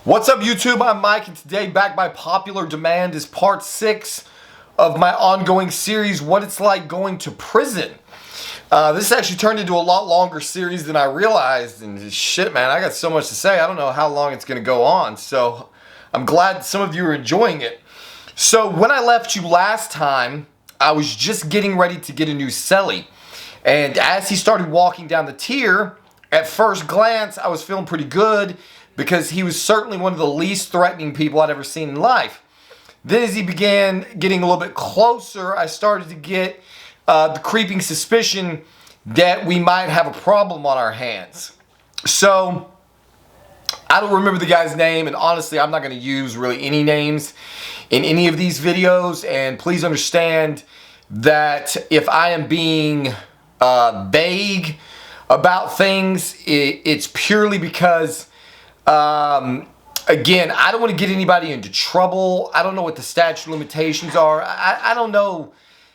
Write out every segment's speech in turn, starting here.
What's up, YouTube? I'm Mike, and today, back by popular demand, is part 6 of my ongoing series, What It's Like Going to Prison. This actually turned into a lot longer series than I realized, and shit, man, I got so much to say. I don't know how long it's going to go on, so I'm glad some of you are enjoying it. So, when I left you last time, I was just getting ready to get a new cellie, and as he started walking down the tier, at first glance, I was feeling pretty good, because he was certainly one of the least threatening people I'd ever seen in life. Then as he began getting a little bit closer, I started to get the creeping suspicion that we might have a problem on our hands. So, I don't remember the guy's name, and honestly, I'm not going to use really any names in any of these videos, and please understand that if I am being vague about things, it's purely because again, I don't want to get anybody into trouble. I don't know what the statute of limitations are. I don't know.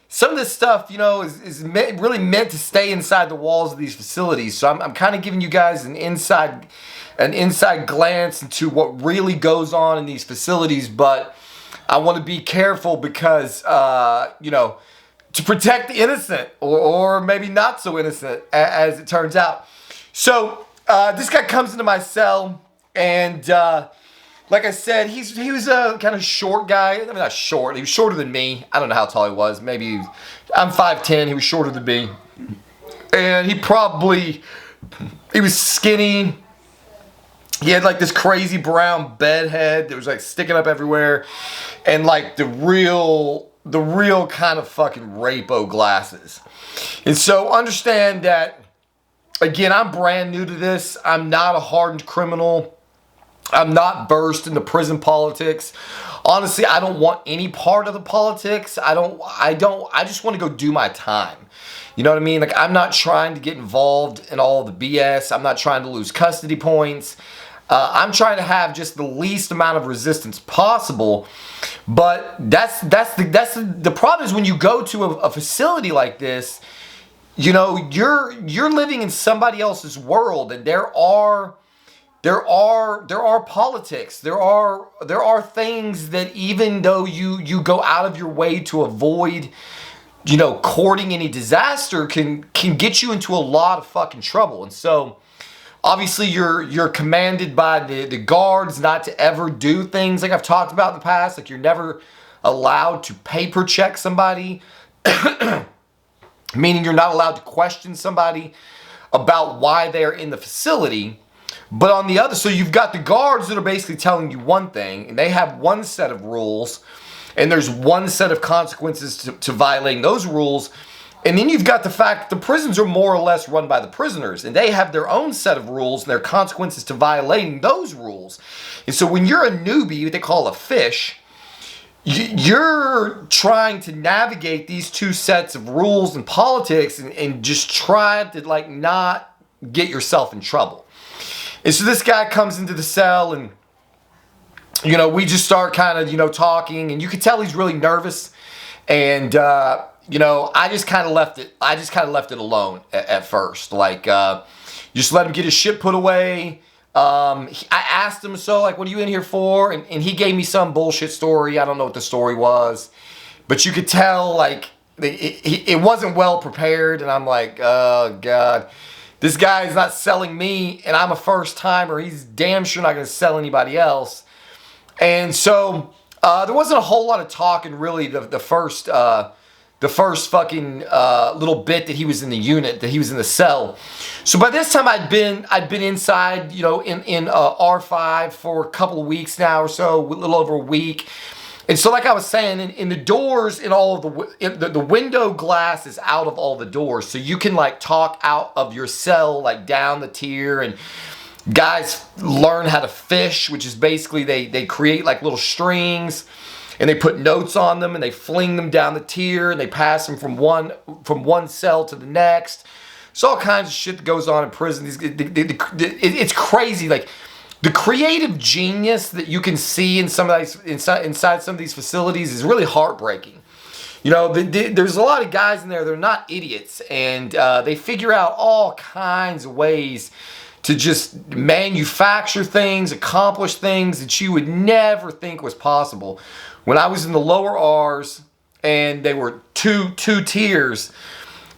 Some of this stuff, you know, is really meant to stay inside the walls of these facilities. So I'm kind of giving you guys an inside glance into what really goes on in these facilities. But I want to be careful because, you know, to protect the innocent, or maybe not so innocent, as it turns out. So this guy comes into my cell. And like I said, he was a kind of short guy. I mean, not short. He was shorter than me. I don't know how tall he was. Maybe I'm 5'10". He was shorter than me. And he was skinny. He had like this crazy brown bed head that was like sticking up everywhere. And like the real kind of fucking rapo glasses. And so understand that, again, I'm brand new to this. I'm not a hardened criminal. I'm not versed in the prison politics. Honestly, I don't want any part of the politics. I just want to go do my time. You know what I mean? Like, I'm not trying to get involved in all the BS. I'm not trying to lose custody points. I'm trying to have just the least amount of resistance possible. But the problem is when you go to a facility like this, you know, you're living in somebody else's world, and there are politics. There are things that, even though you go out of your way to avoid, you know, courting any disaster, can get you into a lot of fucking trouble. And so, obviously, you're commanded by the guards not to ever do things like I've talked about in the past. Like, you're never allowed to paper check somebody. Meaning you're not allowed to question somebody about why they're in the facility. But on the other, so you've got the guards that are basically telling you one thing, and they have one set of rules, and there's one set of consequences to violating those rules. And then you've got the fact that the prisons are more or less run by the prisoners, and they have their own set of rules and their consequences to violating those rules. And so when you're a newbie, what they call a fish, you're trying to navigate these two sets of rules and politics and just try to, like, not get yourself in trouble. And so this guy comes into the cell, and, you know, we just start kind of, you know, talking, and you can tell he's really nervous. And, you know, I just kind of left it alone at first. Like, just let him get his shit put away. I asked him, so, like, what are you in here for? And he gave me some bullshit story. I don't know what the story was. But you could tell, like, it wasn't well prepared. And I'm like, oh, God. This guy is not selling me, and I'm a first-timer. He's damn sure not going to sell anybody else. And so there wasn't a whole lot of talking, really, the first fucking little bit that he was in the unit, that he was in the cell. So by this time, I'd been inside, you know, in R5 for a couple of weeks now or so, a little over a week. And so, like I was saying, in the doors, in all of the window glass is out of all the doors, so you can, like, talk out of your cell, like, down the tier. And guys learn how to fish, which is basically they create, like, little strings, and they put notes on them, and they fling them down the tier, and they pass them from one cell to the next. It's all kinds of shit that goes on in prison. It's crazy. Like, the creative genius that you can see in some of these inside some of these facilities is really heartbreaking. You know, there's a lot of guys in there. They're not idiots, and they figure out all kinds of ways to just manufacture things, accomplish things that you would never think was possible. When I was in the lower R's and they were two tiers,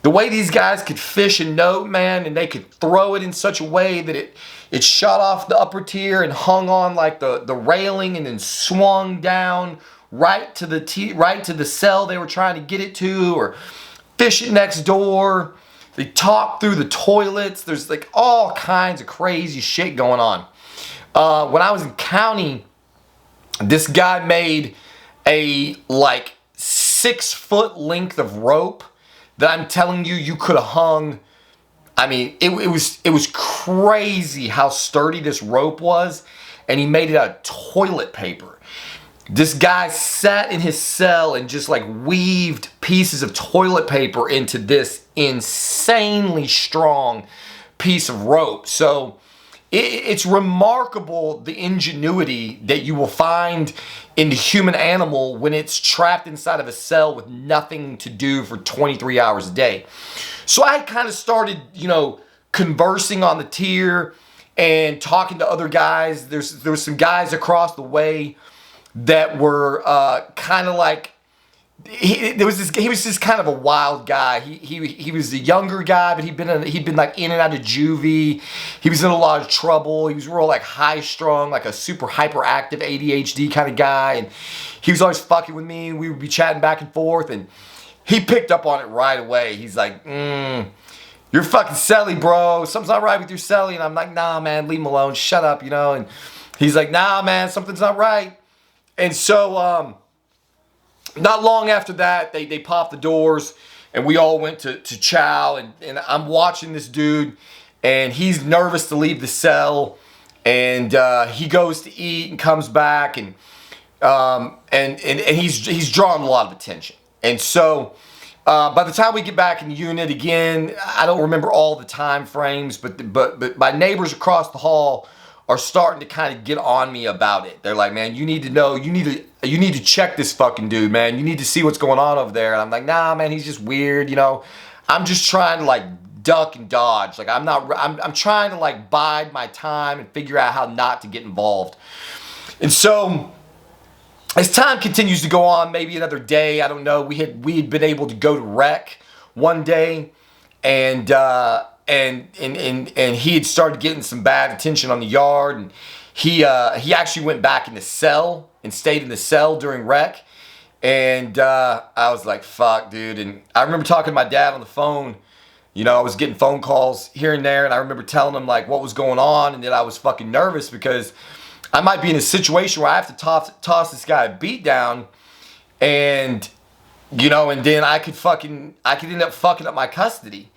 the way these guys could fish a note, man, and they could throw it in such a way that it shot off the upper tier and hung on like the railing and then swung down right to the cell they were trying to get it to, or fish it next door. They talk through the toilets. There's like all kinds of crazy shit going on. When I was in county, this guy made a like 6-foot length of rope that I'm telling you, you could have hung. I mean, it was crazy how sturdy this rope was, and he made it out of toilet paper. This guy sat in his cell and just like weaved pieces of toilet paper into this insanely strong piece of rope. So it's remarkable the ingenuity that you will find in the human animal when it's trapped inside of a cell with nothing to do for 23 hours a day. So I kind of started, conversing on the tier and talking to other guys. There was some guys across the way that were kind of like, he was just kind of a wild guy. He was a younger guy, but he'd been like in and out of juvie. He was in a lot of trouble. He was real like high strung, like a super hyperactive ADHD kind of guy, and he was always fucking with me. We would be chatting back and forth, and he picked up on it right away. He's like, "You're fucking celly, bro. Something's not right with your celly." And I'm like, "Nah, man, leave him alone. Shut up, And he's like, "Nah, man, something's not right." And so, not long after that, they popped the doors, and we all went to chow, and I'm watching this dude, and he's nervous to leave the cell, and he goes to eat and comes back, and he's drawing a lot of attention. And so by the time we get back in the unit again, I don't remember all the time frames, but my neighbors across the hall are starting to kind of get on me about it. They're like, "Man, you need to know, you need to check this fucking dude, man. You need to see what's going on over there." And I'm like, "Nah, man, he's just weird, I'm just trying to like duck and dodge. Like I'm trying to like bide my time and figure out how not to get involved." And so as time continues to go on, maybe another day, I don't know, we had been able to go to rec one day, and he had started getting some bad attention on the yard, and he actually went back in the cell and stayed in the cell during rec. And I was like, "Fuck, dude." And I remember talking to my dad on the phone. I was getting phone calls here and there, and I remember telling him like what was going on, and that I was fucking nervous because I might be in a situation where I have to toss this guy a beat down, and and then I could end up fucking up my custody.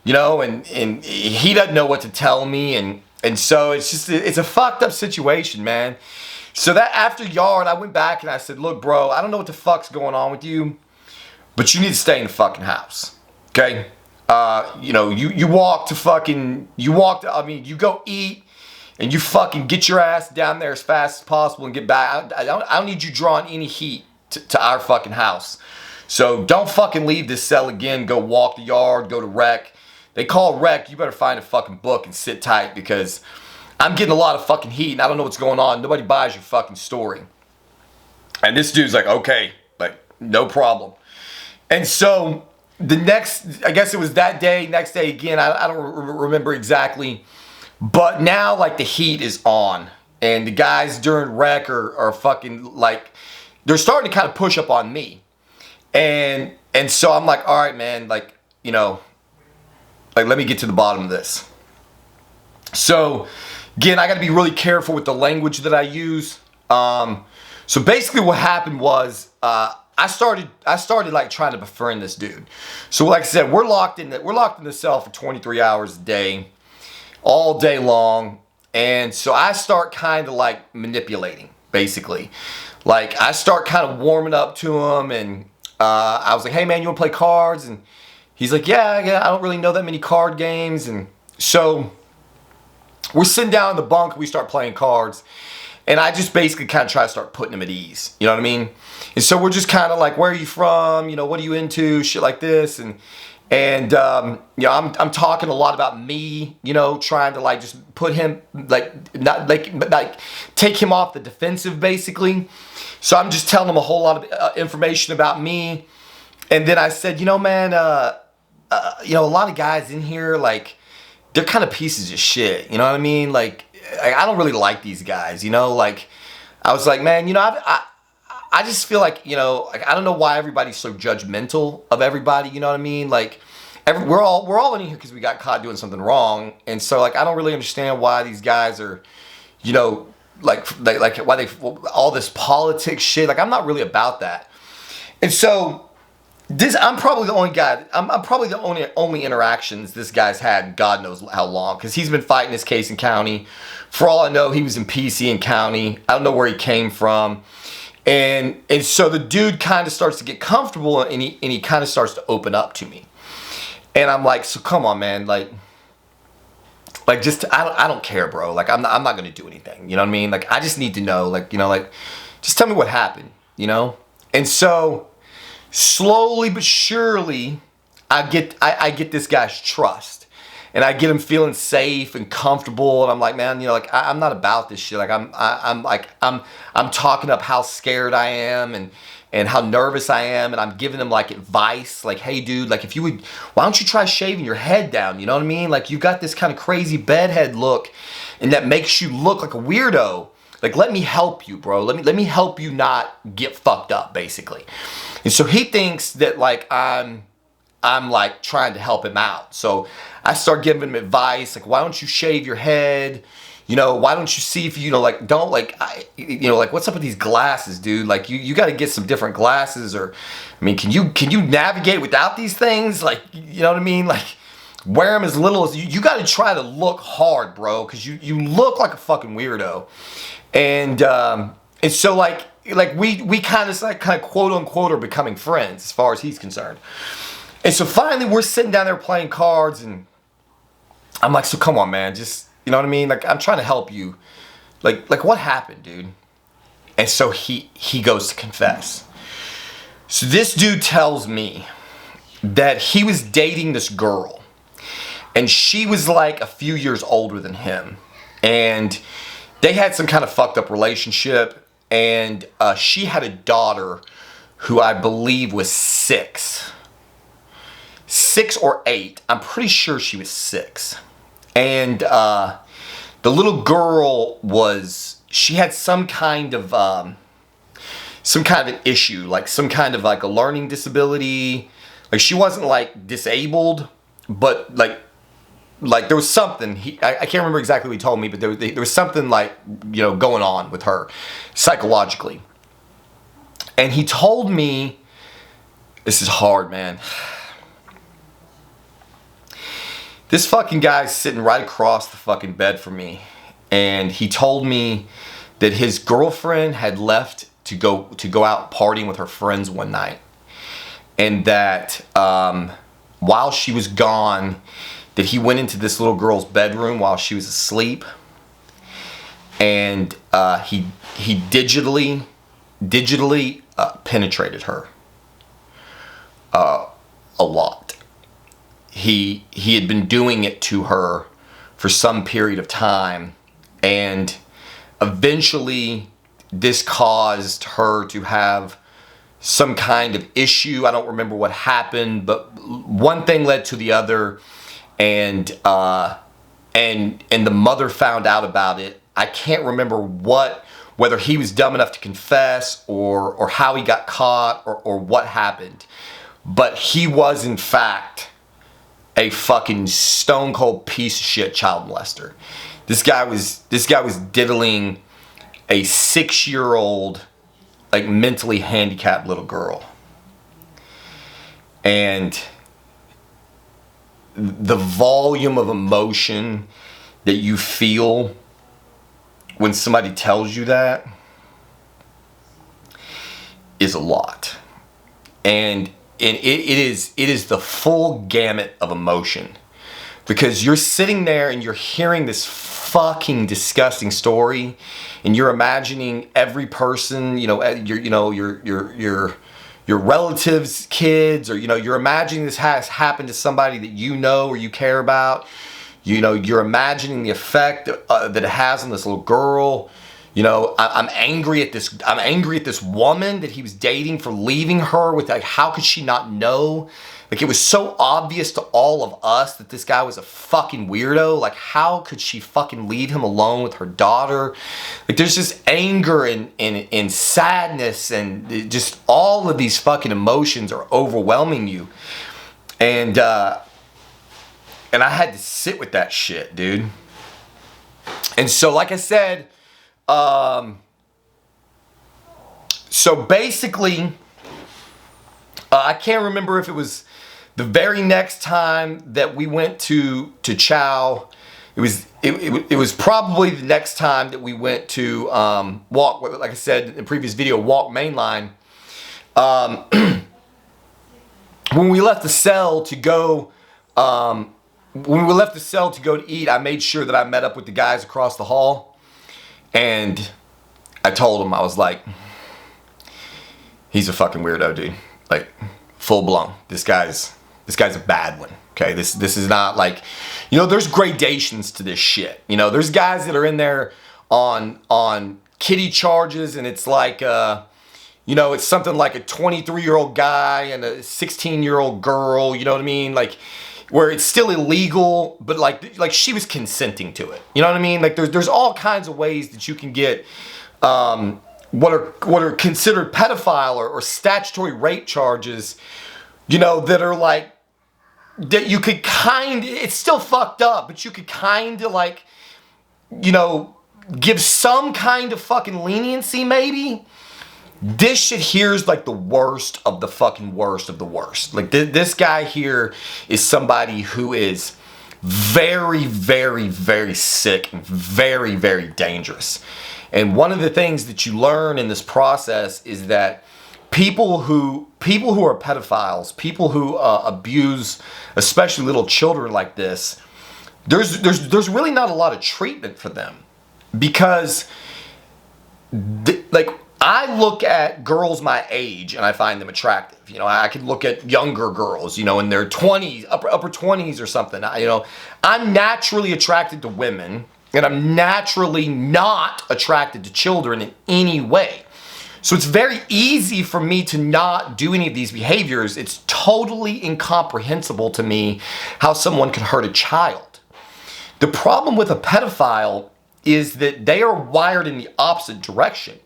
And he doesn't know what to tell me, and so it's a fucked up situation, man. So that after yard, I went back and I said, "Look, bro, I don't know what the fuck's going on with you, but you need to stay in the fucking house, okay? You go eat, and you fucking get your ass down there as fast as possible and get back. I don't need you drawing any heat to our fucking house. So don't fucking leave this cell again. Go walk the yard, go to rec. They call rec, you better find a fucking book and sit tight, because I'm getting a lot of fucking heat and I don't know what's going on. Nobody buys your fucking story." And this dude's like, "Okay, like, no problem." And so I guess it was that day, next day again, I don't remember exactly. But now, like, the heat is on. And the guys during rec are fucking, like, they're starting to kind of push up on me. And so I'm like, "All right, man, like, let me get to the bottom of this." So, again, I got to be really careful with the language that I use. So basically what happened was, I started like trying to befriend this dude. So like I said, we're locked in the cell for 23 hours a day, all day long. And so I start kind of like manipulating, basically. Like I start kind of warming up to him, and I was like, "Hey man, you want to play cards?" And he's like, yeah, I don't really know that many card games. And so we're sitting down in the bunk, we start playing cards, and I just basically kind of try to start putting him at ease. You know what I mean? And so we're just kind of like, "Where are you from? What are you into?" Shit like this. And And you know, I'm talking a lot about me, you know, trying to like just put him not like take him off the defensive basically. So I'm just telling him a whole lot of information about me. And then I said, you know, man, you know, a lot of guys in here, like, they're kind of pieces of shit. You know what I mean? Like, I don't really like these guys, you know? Like, I was like, man, you know, I just feel like, you know, like, I don't know why everybody's so judgmental of everybody, you know what I mean? Like, we're all in here because we got caught doing something wrong. And so, like, I don't really understand why these guys are, you know, like why they, all this politics shit. Like, I'm not really about that. And so, I'm probably the only guy. I'm probably the only interactions this guy's had. God knows how long, because he's been fighting this case in county. For all I know, he was in PC and county. I don't know where he came from, and so the dude kind of starts to get comfortable, and he kind of starts to open up to me, and I'm like, so come on, man, like just I don't care, bro. Like I'm not gonna do anything. You know what I mean? Like I just need to know, like, you know, like just tell me what happened. You know, and so. Slowly but surely, I get this guy's trust, and I get him feeling safe and comfortable. And I'm like, man, you know, like I'm not about this shit. Like I'm talking up how scared I am and how nervous I am, and I'm giving him like advice, like, hey, dude, like if you would, why don't you try shaving your head down? You know what I mean? Like you've got this kind of crazy bedhead look, and that makes you look like a weirdo. Like, let me help you, bro. Let me help you not get fucked up, basically. And so he thinks that like I'm like trying to help him out. So I start giving him advice, like, why don't you shave your head? You know, why don't you see if you know, like, don't like, you know, like, what's up with these glasses, dude? Like, you got to get some different glasses, or, I mean, can you navigate without these things? Like, you know what I mean? Like, wear them as little as you got to try to look hard, bro, because you look like a fucking weirdo. And so like we kind of quote unquote are becoming friends as far as he's concerned. And so finally we're sitting down there playing cards, and I'm like, so come on, man, just, you know what I mean? Like I'm trying to help you. Like what happened, dude? And so he goes to confess. So this dude tells me that he was dating this girl, and she was like a few years older than him, and they had some kind of fucked up relationship, and she had a daughter who I believe was 6 or 8. I'm pretty sure she was 6. And the little girl she had some kind of an issue, like some kind of like a learning disability. Like she wasn't like disabled, but like there was something, I can't remember exactly what he told me, but there was something like, you know, going on with her psychologically. And he told me, this is hard, man. This fucking guy's sitting right across the fucking bed from me. And he told me that his girlfriend had left to go out partying with her friends one night. And that while she was gone, that he went into this little girl's bedroom while she was asleep, and he digitally penetrated her a lot. He had been doing it to her for some period of time, and eventually this caused her to have some kind of issue. I don't remember what happened, but one thing led to the other. And the mother found out about it. I can't remember whether he was dumb enough to confess or how he got caught or what happened. But he was in fact a fucking stone cold piece of shit child molester. This guy was diddling a 6-year-old, like mentally handicapped little girl. And the volume of emotion that you feel when somebody tells you that is a lot. And it is the full gamut of emotion, because you're sitting there and you're hearing this fucking disgusting story, and you're imagining every person, your your relatives' kids, or, you know, you're imagining this has happened to somebody that you know or you care about. You know, you're imagining the effect that it has on this little girl. You know, I'm angry at this. I'm angry at this woman that he was dating for leaving her with, like, how could she not know? Like, it was so obvious to all of us that this guy was a fucking weirdo. Like, how could she fucking leave him alone with her daughter? Like, there's just anger and sadness, and just all of these fucking emotions are overwhelming you. And I had to sit with that shit, dude. And so, like I said, so basically, I can't remember if it was the very next time that we went to Chow. It was probably the next time that we went to walk, like I said in the previous video, walk mainline. When we left the cell to go, to eat, I made sure that I met up with the guys across the hall. And I told him, I was like, he's a fucking weirdo, dude. Like, full blown. This guy's a bad one. Okay, this is not like, you know, there's gradations to this shit. You know, there's guys that are in there on kiddie charges, and it's like, you know, it's something like a 23-year-old guy and a 16-year-old girl. You know what I mean? Like, where it's still illegal, but like she was consenting to it. You know what I mean? Like, there's all kinds of ways that you can get what are considered pedophile or statutory rape charges, you know, that are like, that you could it's still fucked up, but you could kind of, like, you know, give some kind of fucking leniency maybe. This shit here is like the worst of the fucking worst of the worst. Like, this guy here is somebody who is very, very, very sick and very, very dangerous. And one of the things that you learn in this process is that people who are pedophiles, people who abuse, especially little children like this, there's really not a lot of treatment for them, because like, I look at girls my age and I find them attractive. You know, I can look at younger girls, you know, in their 20s, upper 20s or something. You know, I'm naturally attracted to women, and I'm naturally not attracted to children in any way. So it's very easy for me to not do any of these behaviors. It's totally incomprehensible to me how someone could hurt a child. The problem with a pedophile is that they are wired in the opposite direction.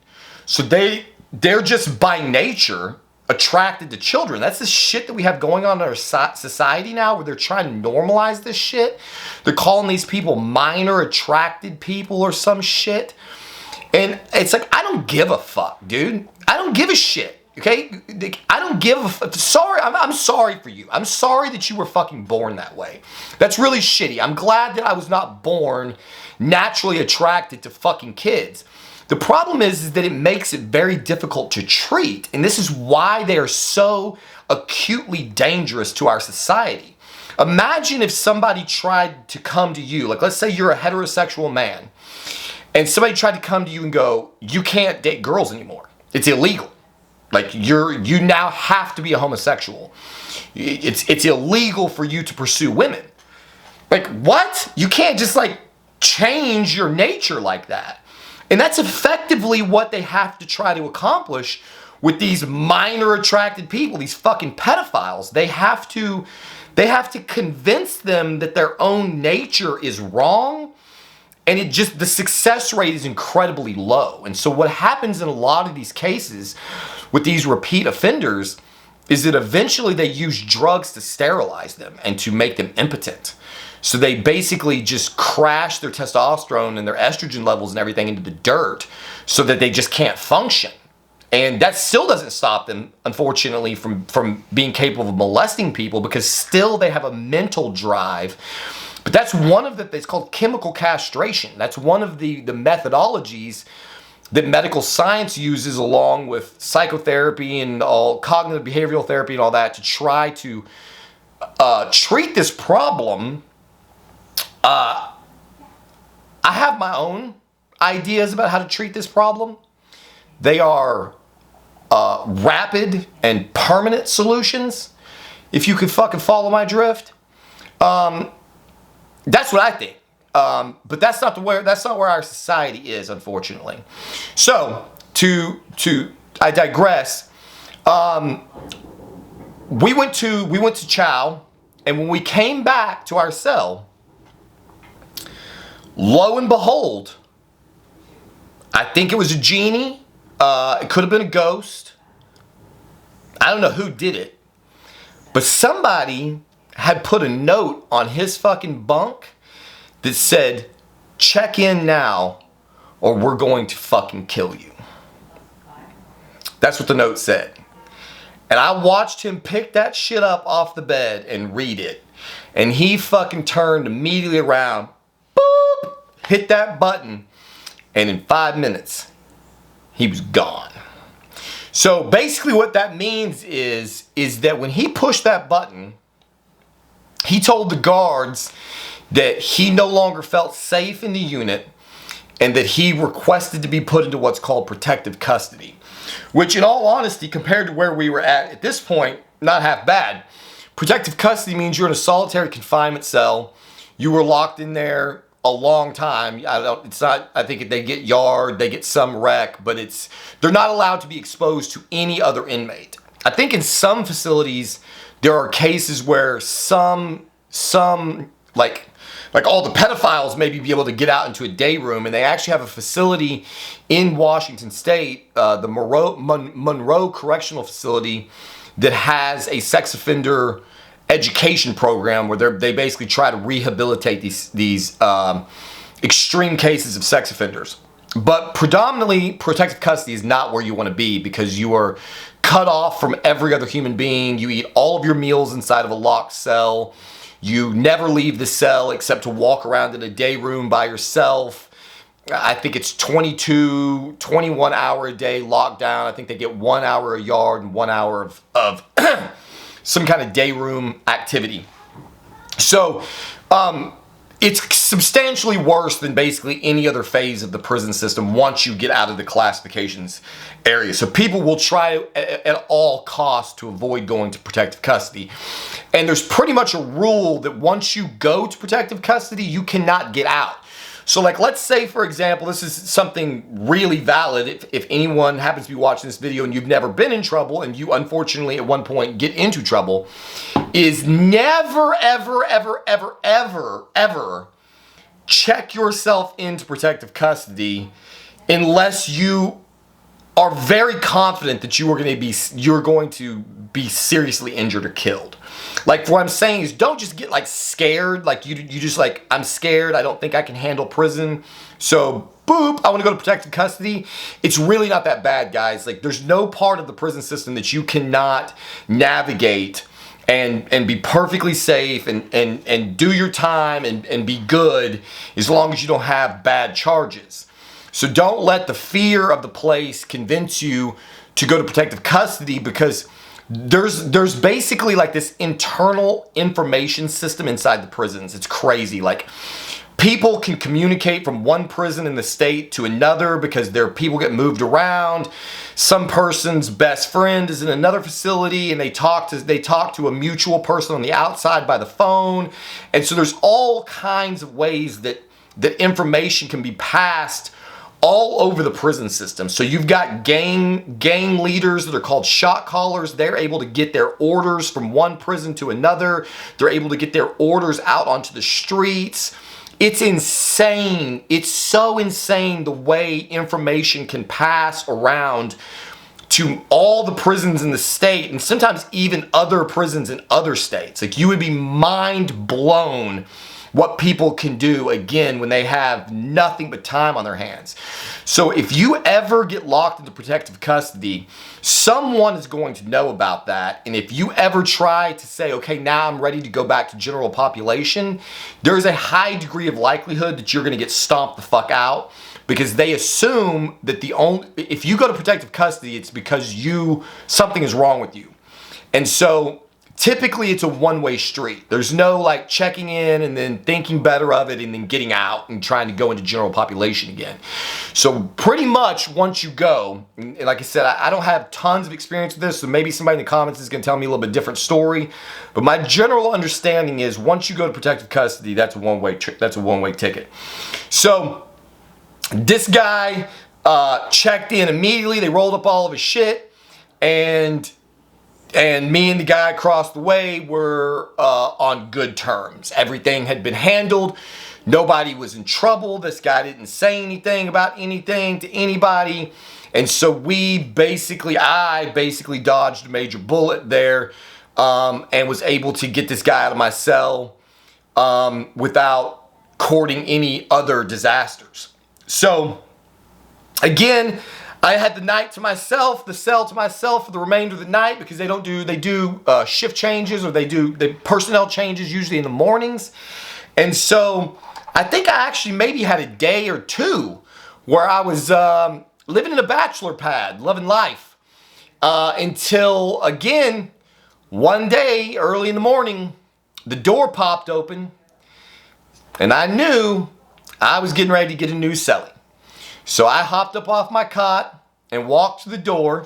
So they're just by nature attracted to children. That's the shit that we have going on in our society now, where they're trying to normalize this shit. They're calling these people minor attracted people or some shit. And it's like, I don't give a fuck, dude. I don't give a shit. Okay? I don't give a fuck. Sorry, I'm sorry for you. I'm sorry that you were fucking born that way. That's really shitty. I'm glad that I was not born naturally attracted to fucking kids. The problem is that it makes it very difficult to treat, and this is why they are so acutely dangerous to our society. Imagine if somebody tried to come to you, like, let's say you're a heterosexual man, and somebody tried to come to you and go, you can't date girls anymore. It's illegal. Like, you now have to be a homosexual. It's illegal for you to pursue women. Like, what? You can't just, like, change your nature like that. And that's effectively what they have to try to accomplish with these minor attracted people, these fucking pedophiles. They have to convince them that their own nature is wrong, and the success rate is incredibly low. And so what happens in a lot of these cases with these repeat offenders is that eventually they use drugs to sterilize them and to make them impotent. So they basically just crash their testosterone and their estrogen levels and everything into the dirt so that they just can't function. And that still doesn't stop them, unfortunately, from being capable of molesting people, because still they have a mental drive. But that's one of it's called chemical castration. That's one of the methodologies that medical science uses, along with psychotherapy and all cognitive behavioral therapy and all that, to try to treat this problem. I have my own ideas about how to treat this problem. They are rapid and permanent solutions, if you could fucking follow my drift. That's what I think. But that's not where our society is, unfortunately. So I digress. We went to Chow, and when we came back to our cell, lo and behold, I think it was a genie. It could have been a ghost. I don't know who did it, but somebody had put a note on his fucking bunk that said, "Check in now, or we're going to fucking kill you." That's what the note said. And I watched him pick that shit up off the bed and read it. And he fucking turned immediately around, boop, hit that button, and in 5 minutes, he was gone. So basically what that means is that when he pushed that button, he told the guards that he no longer felt safe in the unit and that he requested to be put into what's called protective custody. Which, in all honesty, compared to where we were at this point, not half bad. Protective custody means you're in a solitary confinement cell. You were locked in there a long time. I think they get yard, they get some rec, but they're not allowed to be exposed to any other inmate. I think in some facilities there are cases where some like all the pedophiles maybe be able to get out into a day room, and they actually have a facility in Washington State, the Monroe Correctional Facility, that has a sex offender education program where they basically try to rehabilitate these extreme cases of sex offenders. But predominantly, protective custody is not where you want to be because you are cut off from every other human being. You eat all of your meals inside of a locked cell. You never leave the cell except to walk around in a day room by yourself. I think it's 21 hour a day lockdown. I think they get 1 hour a yard and 1 hour of some kind of day room activity. So it's substantially worse than basically any other phase of the prison system once you get out of the classifications area. So people will try at all costs to avoid going to protective custody. And there's pretty much a rule that once you go to protective custody, you cannot get out. So like, let's say, for example, this is something really valid. If anyone happens to be watching this video and you've never been in trouble and you unfortunately at one point get into trouble, is never, ever, ever, ever, ever, ever check yourself into protective custody unless you are very confident that you're going to be seriously injured or killed. Like, what I'm saying is, don't just get like scared. Like you just like, I'm scared. I don't think I can handle prison. So boop, I want to go to protective custody. It's really not that bad, guys. Like, there's no part of the prison system that you cannot navigate and be perfectly safe and do your time and be good as long as you don't have bad charges. So don't let the fear of the place convince you to go to protective custody, because there's basically like this internal information system inside the prisons. It's crazy. Like, people can communicate from one prison in the state to another because their people get moved around. Some person's best friend is in another facility and they talk to a mutual person on the outside by the phone. And so there's all kinds of ways that information can be passed all over the prison system. So you've got gang leaders that are called shot callers. They're able to get their orders from one prison to another. They're able to get their orders out onto the streets. It's insane. It's so insane the way information can pass around to all the prisons in the state, and sometimes even other prisons in other states. Like, you would be mind blown what people can do, again, when they have nothing but time on their hands. So if you ever get locked into protective custody, someone is going to know about that. And if you ever try to say, okay, now I'm ready to go back to general population, there's a high degree of likelihood that you're going to get stomped the fuck out, because they assume that if you go to protective custody, it's because something is wrong with you. And so typically it's a one-way street. There's no like checking in and then thinking better of it and then getting out and trying to go into general population again. So pretty much once you go, and like I said, I don't have tons of experience with this, so maybe somebody in the comments is going to tell me a little bit different story. But my general understanding is once you go to protective custody, that's a one-way ticket. So this guy checked in immediately. They rolled up all of his shit, and me and the guy across the way were on good terms. Everything had been handled. Nobody was in trouble. This guy didn't say anything about anything to anybody. And so I basically dodged a major bullet there and was able to get this guy out of my cell without courting any other disasters. So again, I had the night to myself, the cell to myself for the remainder of the night, because they do shift changes, or they do the personnel changes usually in the mornings. And so I think I actually maybe had a day or two where I was living in a bachelor pad, loving life, until again, one day early in the morning, the door popped open and I knew I was getting ready to get a new cellie. So I hopped up off my cot and walked to the door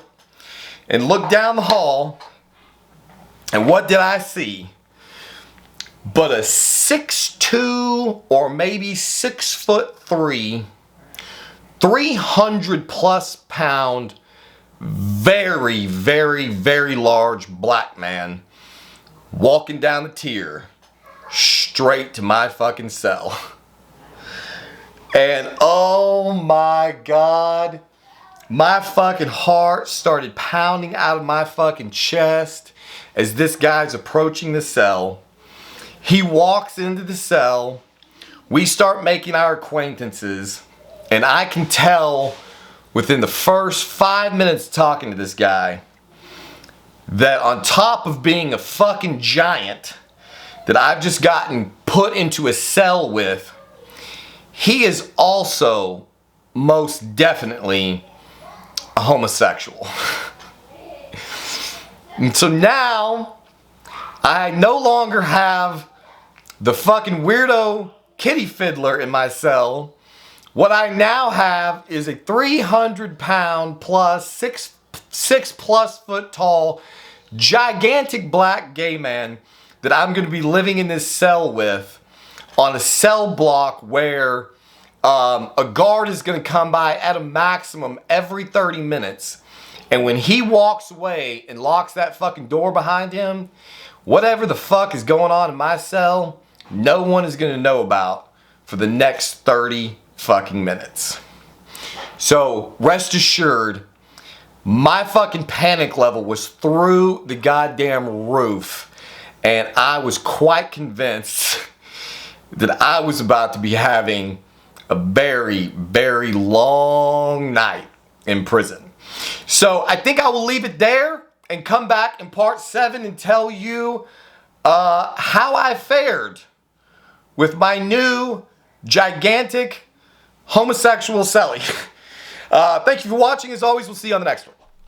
and looked down the hall, and what did I see but a 6'2" or maybe 6'3", 300+ pound, very, very, very large black man walking down the tier straight to my fucking cell. And oh my God, my fucking heart started pounding out of my fucking chest as this guy's approaching the cell. He walks into the cell. We start making our acquaintances, and I can tell within the first 5 minutes talking to this guy that on top of being a fucking giant that I've just gotten put into a cell with, he is also most definitely a homosexual. And so now I no longer have the fucking weirdo kitty fiddler in my cell. What I now have is a 300-pound plus, 6+ foot tall, gigantic black gay man that I'm going to be living in this cell with, on a cell block where a guard is going to come by at a maximum every 30 minutes. And when he walks away and locks that fucking door behind him, whatever the fuck is going on in my cell, no one is going to know about for the next 30 fucking minutes. So rest assured, my fucking panic level was through the goddamn roof, and I was quite convinced that I was about to be having a very, very long night in prison. So I think I will leave it there and come back in part 7 and tell you how I fared with my new gigantic homosexual cellie. Thank you for watching. As always, we'll see you on the next one.